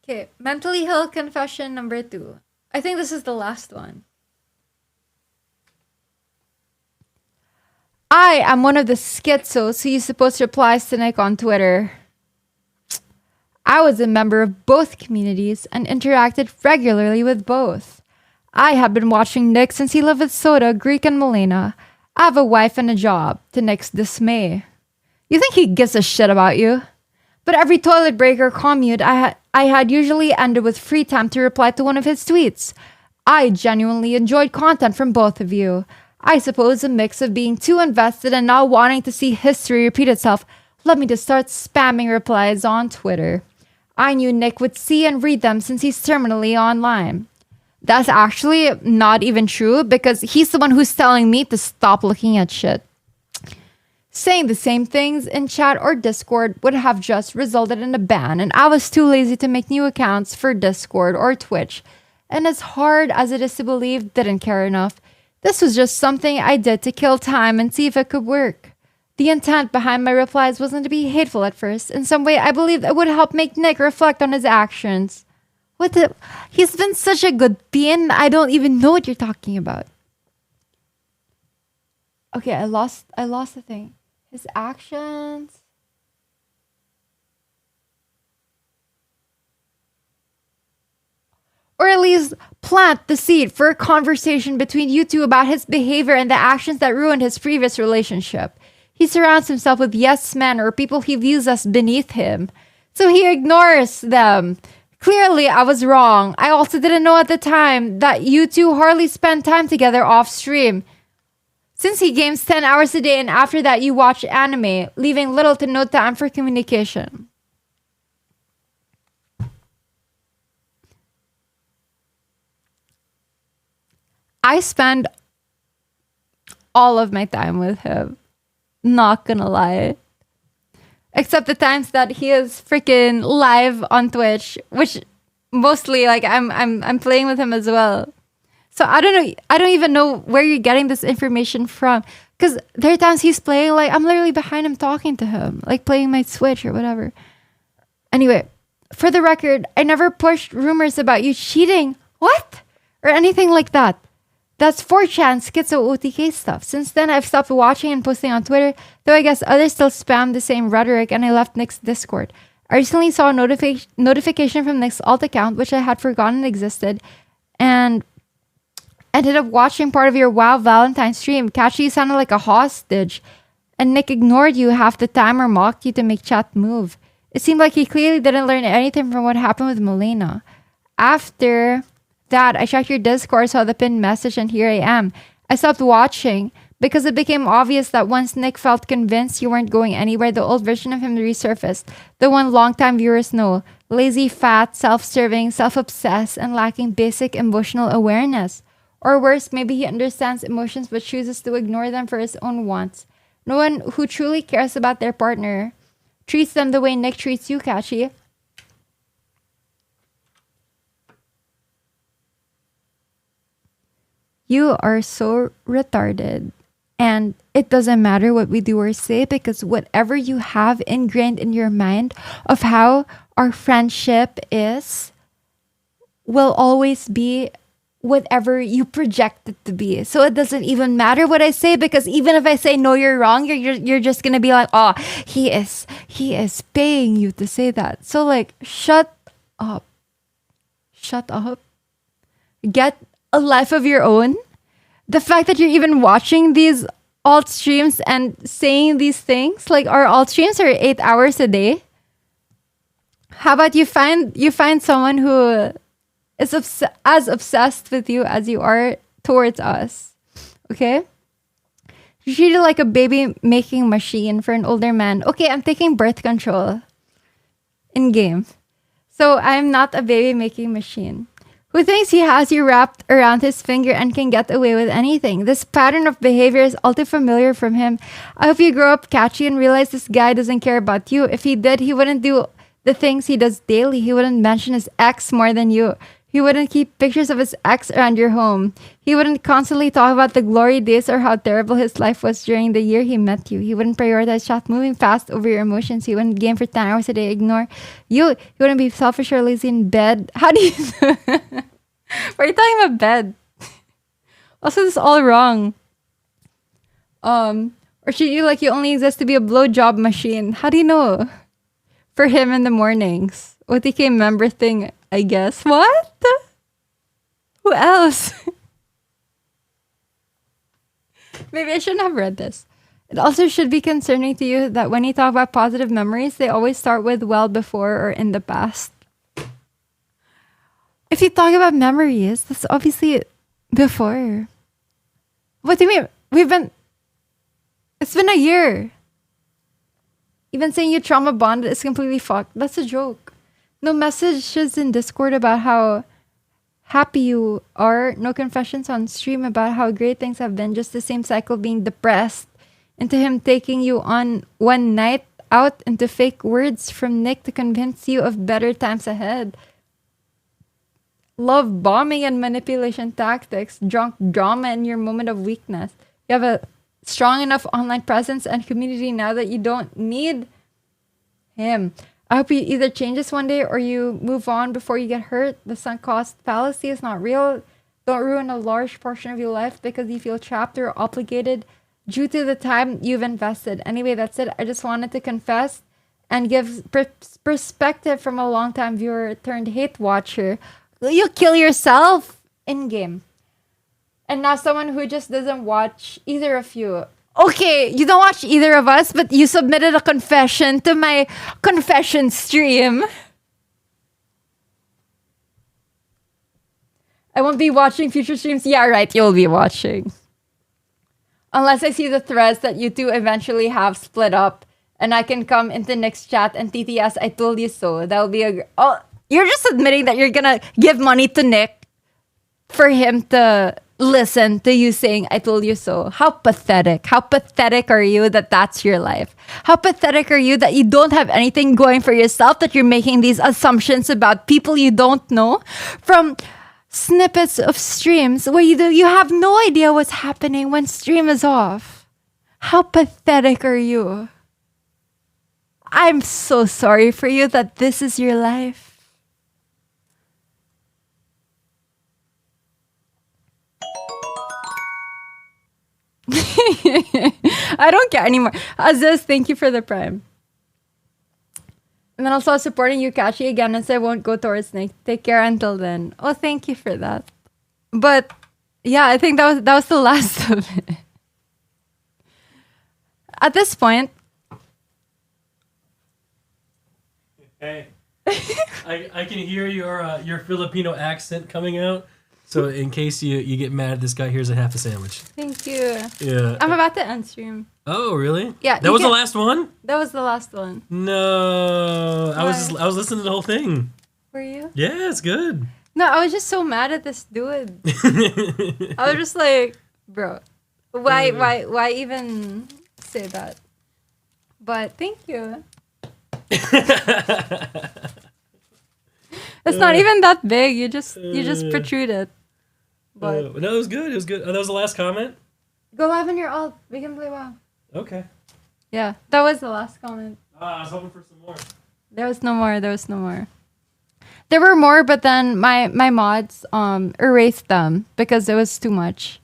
Okay, mentally ill confession number 2. I think this is the last one. I am one of the schizos who used to post replies to Nick on Twitter. I was a member of both communities and interacted regularly with both. I have been watching Nick since he lived with Soda, Greek, and Melena. I have a wife and a job, to Nick's dismay. You think he gives a shit about you? But every toilet break or commute I had usually ended with free time to reply to one of his tweets. I genuinely enjoyed content from both of you. I suppose a mix of being too invested and not wanting to see history repeat itself led me to start spamming replies on Twitter. I knew Nick would see and read them since he's terminally online. That's actually not even true because he's the one who's telling me to stop looking at shit. Saying the same things in chat or Discord would have just resulted in a ban, and I was too lazy to make new accounts for Discord or Twitch. And as hard as it is to believe, didn't care enough. This was just something I did to kill time and see if it could work. The intent behind my replies wasn't to be hateful at first. In some way, I believed it would help make Nick reflect on his actions. He's been such a good being, I don't even know what you're talking about. Okay, I lost the thing. His actions. Or at least plant the seed for a conversation between you two about his behavior and the actions that ruined his previous relationship. He surrounds himself with yes men or people he views as beneath him. So he ignores them. Clearly, I was wrong. I also didn't know at the time that you two hardly spend time together off stream. Since he games 10 hours a day and after that you watch anime, leaving little to no time for communication. I spend all of my time with him. Not gonna lie. Except the times that he is freaking live on Twitch, which mostly like I'm playing with him as well. So I don't know. I don't even know where you're getting this information from. Because there are times he's playing, like I'm literally behind him talking to him, like playing my Switch or whatever. Anyway, for the record, I never pushed rumors about you cheating. What? Or anything like that. That's 4chan schizo OTK stuff. Since then, I've stopped watching and posting on Twitter, though I guess others still spam the same rhetoric, and I left Nick's Discord. I recently saw a notification from Nick's alt account, which I had forgotten existed, and ended up watching part of your WoW Valentine stream. Katchii sounded like a hostage, and Nick ignored you half the time or mocked you to make chat move. It seemed like he clearly didn't learn anything from what happened with Melena. After that, I checked your Discord, saw the pinned message, and here I am. I stopped watching because it became obvious that once Nick felt convinced you weren't going anywhere, the old version of him resurfaced. The one longtime viewers know. Lazy, fat, self-serving, self-obsessed, and lacking basic emotional awareness. Or worse, maybe he understands emotions but chooses to ignore them for his own wants. No one who truly cares about their partner treats them the way Nick treats you, Katchii. You are so retarded. And it doesn't matter what we do or say because whatever you have ingrained in your mind of how our friendship is will always be whatever you project it to be. So it doesn't even matter what I say because even if I say no, you're wrong, you're just gonna be like, oh, he is paying you to say that. So like, shut up. Get a life of your own. The fact that you're even watching these alt streams and saying these things, like our alt streams are 8 hours a day. How about you find someone who is as obsessed with you as you are towards us, okay? You treat it like a baby-making machine for an older man. Okay, I'm taking birth control in game. So I'm not a baby-making machine. Who thinks he has you wrapped around his finger and can get away with anything? This pattern of behavior is all too familiar from him. I hope you grow up, Katchii, and realize this guy doesn't care about you. If he did, he wouldn't do the things he does daily. He wouldn't mention his ex more than you. He wouldn't keep pictures of his ex around your home. He wouldn't constantly talk about the glory days or how terrible his life was during the year he met you. He wouldn't prioritize chat moving fast over your emotions. He wouldn't game for 10 hours a day, ignore you. He wouldn't be selfish or lazy in bed. How do you... Why are you talking about bed? Also, this is all wrong. Or treat you like you only exist to be a blowjob machine. How do you know? For him in the mornings. OTK member thing, I guess. What? Who else? Maybe I shouldn't have read this. It also should be concerning to you that when you talk about positive memories, they always start with well before or in the past. If you talk about memories, that's obviously before. What do you mean? It's been a year. Even saying you trauma bonded is completely fucked. That's a joke. No messages in Discord about how happy you are. No confessions on stream about how great things have been. Just the same cycle being depressed. Into him taking you on one night out into fake words from Nick to convince you of better times ahead. Love bombing and manipulation tactics. Drunk drama in your moment of weakness. You have a strong enough online presence and community now that you don't need him. I hope he either changes one day or you move on before you get hurt. The sunk cost fallacy is not real. Don't ruin a large portion of your life because you feel trapped or obligated due to the time you've invested. Anyway, that's it. I just wanted to confess and give perspective from a long-time viewer turned hate watcher. Will you kill yourself in-game? And now someone who just doesn't watch either of you. Okay, you don't watch either of us, but you submitted a confession to my confession stream. I won't be watching future streams. Yeah, right, you'll be watching. Unless I see the threads that you two eventually have split up and I can come into next chat and TTS, I told you so. That'll be a... Oh, you're just admitting that you're gonna give money to Nick for him to listen to you saying, I told you so. How pathetic. How pathetic are you that that's your life? How pathetic are you that you don't have anything going for yourself, that you're making these assumptions about people you don't know from snippets of streams where you have no idea what's happening when stream is off. How pathetic are you? I'm so sorry for you that this is your life. I don't care anymore. Aziz, thank you for the prime. And then also supporting you, Katchii, again, and I won't go towards Nick. Take care until then. Oh, thank you for that. But yeah, I think that was the last of it. At this point, hey, I can hear your Filipino accent coming out. So in case you get mad, this guy here's a half a sandwich. Thank you. Yeah. I'm about to end stream. Oh, really? Yeah. That was the last one? That was the last one. No. Why? I was listening to the whole thing. Were you? Yeah, it's good. No, I was just so mad at this dude. I was just like, bro, why even say that? But thank you. It's not even that big. You just protrude it. But no, it was good. It was good. Oh, that was the last comment? Go live on your alt. We can play WoW. Okay. Yeah, that was the last comment. I was hoping for some more. There was no more. There were more, but then my mods erased them because it was too much.